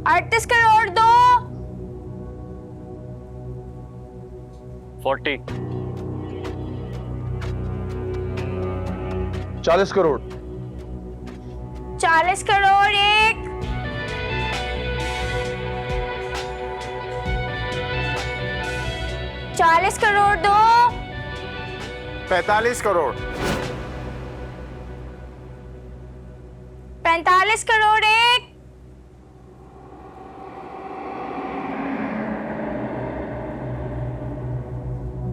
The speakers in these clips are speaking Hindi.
38 करोड़ दो। 40। 40 करोड़। 40 करोड़ एक। 40 करोड़ दो। 45 करोड़। 45 करोड़ एक।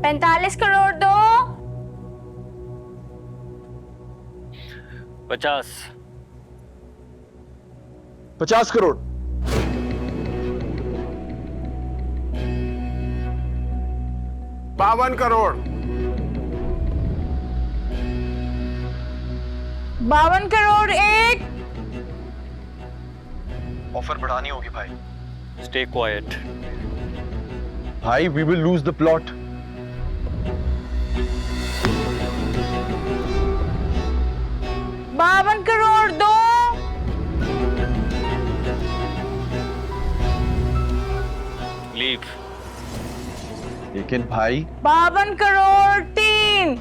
45 करोड़ दो। 50। 50 करोड़। 52 करोड़। 52 करोड़ एक। ऑफर बढ़ानी होगी भाई। Stay quiet. भाई we will lose the plot. 52 crore दो। लीव। लेकिन भाई 52 करोड़ तीन।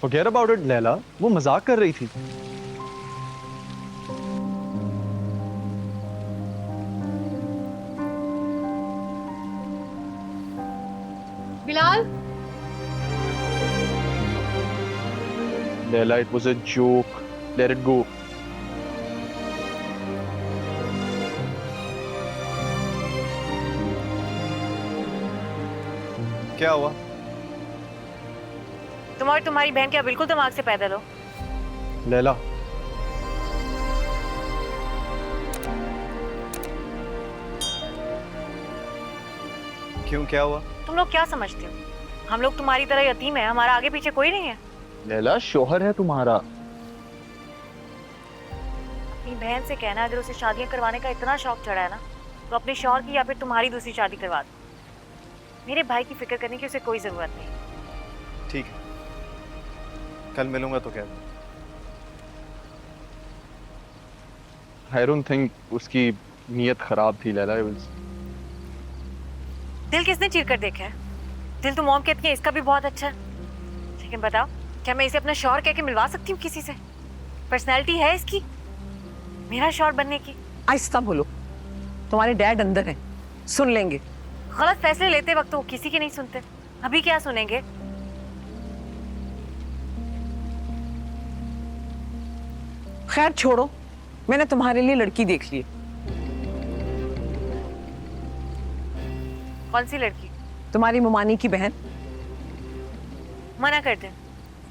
Forget about it, लैला, वो मजाक कर रही थी। Bilal, Laila, it was a joke. Let it go. क्या हुआ? तुम और तुम्हारी बहन क्या बिल्कुल दिमाग से पैदल हो? लैला, क्यों, क्या हुआ? तुम लोग क्या समझते हो? हम लोग तुम्हारी तरह यतीम है, हमारा आगे पीछे कोई नहीं है। लैला, शौहर है तुम्हारा। अपनी बहन से कहना अगर उसे शादियां करवाने का इतना शौक चढ़ा है ना, तो अपने शौहर की या फिर तुम्हारी दूसरी शादी करवा दो। मेरे भाई की फिक्र करने की उसे कोई जरूरत नहीं। ठीक है, कल मिलूंगा तो कह दो। I don't think उसकी नीयत खराब थी लैला। दिल किसने चीर कर देखा है? दिल तो मॉम कहती है इसका भी बहुत अच्छा है। लेकिन बताओ, क्या मैं इसे अपना शौहर कह के मिलवा सकती हूँ किसी से? पर्सनैलिटी है इसकी मेरा शौहर बनने की? आहिस्ता बोलो, तुम्हारे डैड अंदर हैं, सुन लेंगे। गलत फैसले लेते वक्त वो किसी के नहीं सुनते, अभी क्या सुनेंगे? खैर छोड़ो, मैंने तुम्हारे लिए लड़की देख ली। कौन सी लड़की? तुम्हारी मुमानी की बहन। मना कर दे।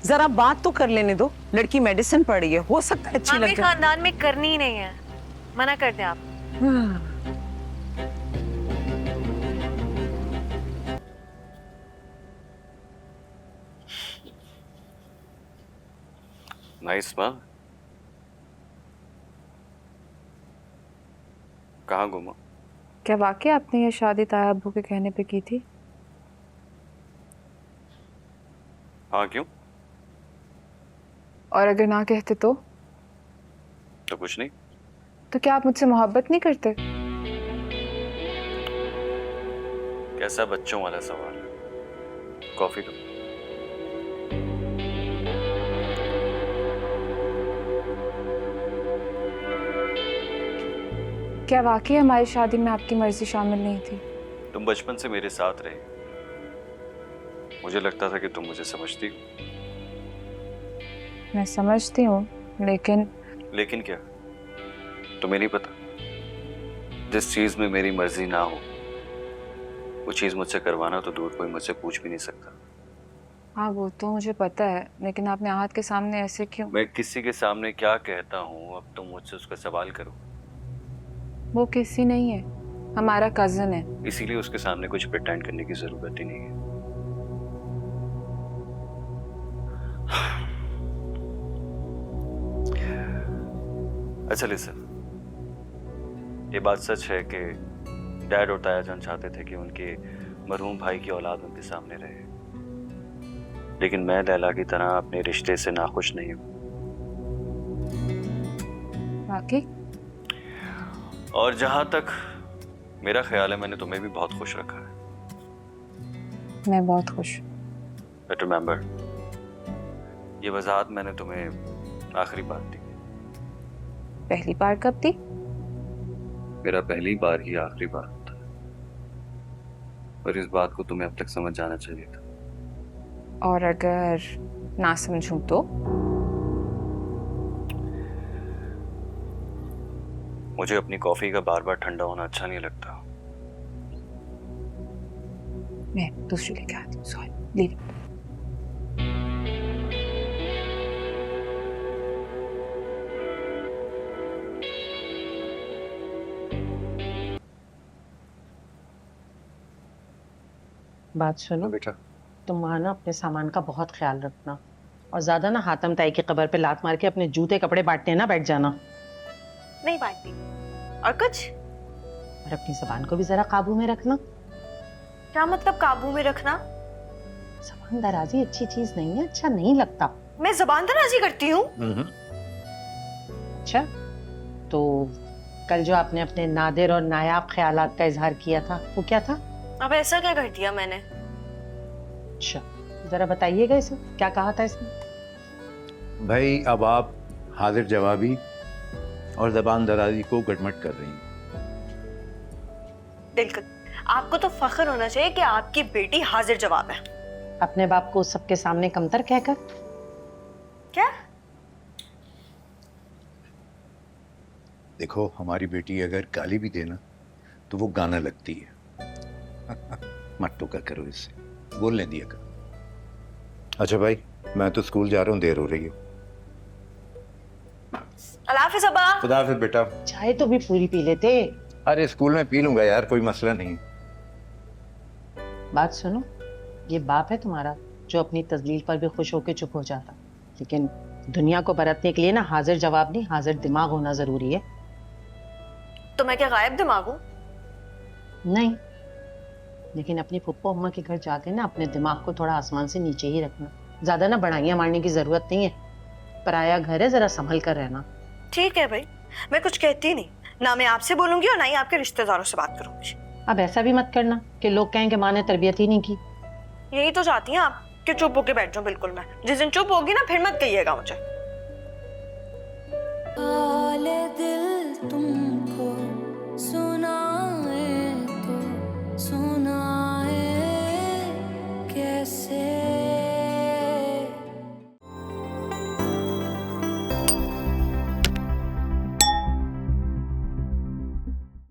जरा बात तो कर लेने दो, लड़की मेडिसिन पढ़ रही है, हो सकता है अच्छी हमें लग जाए। खानदान में करनी ही नहीं है, मना कर दे आप। नाइस माँ। कहाँ घूमा? क्या वाकई आपने ये शादी ताया अब्बू के कहने पे की थी? हाँ, क्यों? और अगर ना कहते तो कुछ नहीं। तो क्या आप मुझसे मोहब्बत नहीं करते? कैसा बच्चों वाला सवाल है। कॉफी दो। क्या वाकई हमारी शादी में आपकी मर्जी शामिल नहीं थी? तुम बचपन से मेरे साथ रहे, मुझे लगता था कि तुम मुझे समझती हो। मैं समझती हूँ, लेकिन क्या? तुम्हें नहीं पता, जिस चीज में मेरी मर्जी ना हो वो चीज़ मुझसे करवाना तो दूर, कोई मुझसे पूछ भी नहीं सकता। हाँ वो तो मुझे पता है, लेकिन आपने आहत के सामने ऐसे क्यों? मैं किसी के सामने क्या कहता हूँ, अब तुम मुझसे उसका सवाल करो। वो किसी नहीं है, हमारा कजन है। इसीलिए उसके सामने कुछ प्रिटेंड करने की जरूरत ही नहीं है। अच्छा लिसन, ये बात सच है कि डैड और ताया जान चाहते थे कि उनके मरहूम भाई की औलाद उनके सामने रहे, लेकिन मैं लैला की तरह अपने रिश्ते से नाखुश नहीं हूं। बाकी और जहां तक मेरा ख्याल है, मैंने तुम्हें भी बहुत खुश रखा है। मैं बहुत खुश। बट रिमेंबर, ये वजाहत मैंने तुम्हें आखिरी बार दी। पहली बार कब थी? मेरा पहली बार ही आखिरी बार होता है, पर इस बात को तुम्हें अब तक समझ जाना चाहिए था। और अगर ना समझूं तो? मुझे अपनी कॉफी का बार बार ठंडा होना अच्छा नहीं लगता। मैं दूसरी लेके आती हूँ। Sorry, leave. बात सुनो बेटा, तुम वहाँ ना अपने सामान का बहुत ख्याल रखना, और ज्यादा ना हातम ताई की कब्र पे लात मार के अपने जूते कपड़े बांटने ना बैठ जाना। नहीं बांटती। और कुछ? और अपनी जबान को भी जरा काबू में रखना। क्या मतलब काबू में रखना? जबान दराजी अच्छी चीज नहीं है, अच्छा नहीं लगता। मैं जबान दराजी करती हूँ? अच्छा, तो कल जो आपने अपने नादिर और नायाब ख्यालात का इजहार किया था वो क्या था? अब ऐसा क्या कर दिया मैंने? अच्छा, जरा बताइएगा इसे, क्या कहा था इसने? भाई अब आप हाजिर जवाबी और जबान दराजी को गटमट कर रही हैं। बिल्कुल, आपको तो फख्र होना चाहिए कि आपकी बेटी हाजिर जवाब है। अपने बाप को सबके सामने कमतर कहकर? क्या? देखो, हमारी बेटी अगर गाली भी देना तो वो गाना लगती है। मत टोका करो इससे, बोलने दिया करो। अच्छा भाई, मैं तो स्कूल जा रहा हूँ, देर हो रही है। अल्लाह हाफिज़ अब्बा। खुदा हाफिज़ बेटा। चाय तो भी पूरी पी लेते। अरे स्कूल में पी लूंगा यार, कोई मसला नहीं। बात सुनो, ये बाप है तुम्हारा जो अपनी तजलील पर भी खुश होकर चुप हो जाता, लेकिन दुनिया को बरतने के लिए ना हाजिर जवाब नहीं, हाजिर दिमाग होना जरूरी है। तो मैं क्या गायब दिमाग हूँ? नहीं, लेकिन अपनी पुप्पो अम्मा के घर जाके ना अपने दिमाग को थोड़ा आसमान से नीचे ही रखना। ज्यादा ना बढ़ाइयां मारने की जरूरत नहीं है, पराया घर है, जरा संभल कर रहना। ठीक है भाई, मैं कुछ कहती नहीं, ना मैं आपसे बोलूंगी और ना ही आपके रिश्तेदारों से बात करूंगी। अब ऐसा भी मत करना कि लोग कहें कि माँ ने तरबियत ही नहीं की। यही तो चाहती हैं आप कि चुप होके बैठ जाऊं। बिल्कुल, मैं जिस दिन चुप होगी ना, फिर मत कहिएगा मुझे। दिल तुम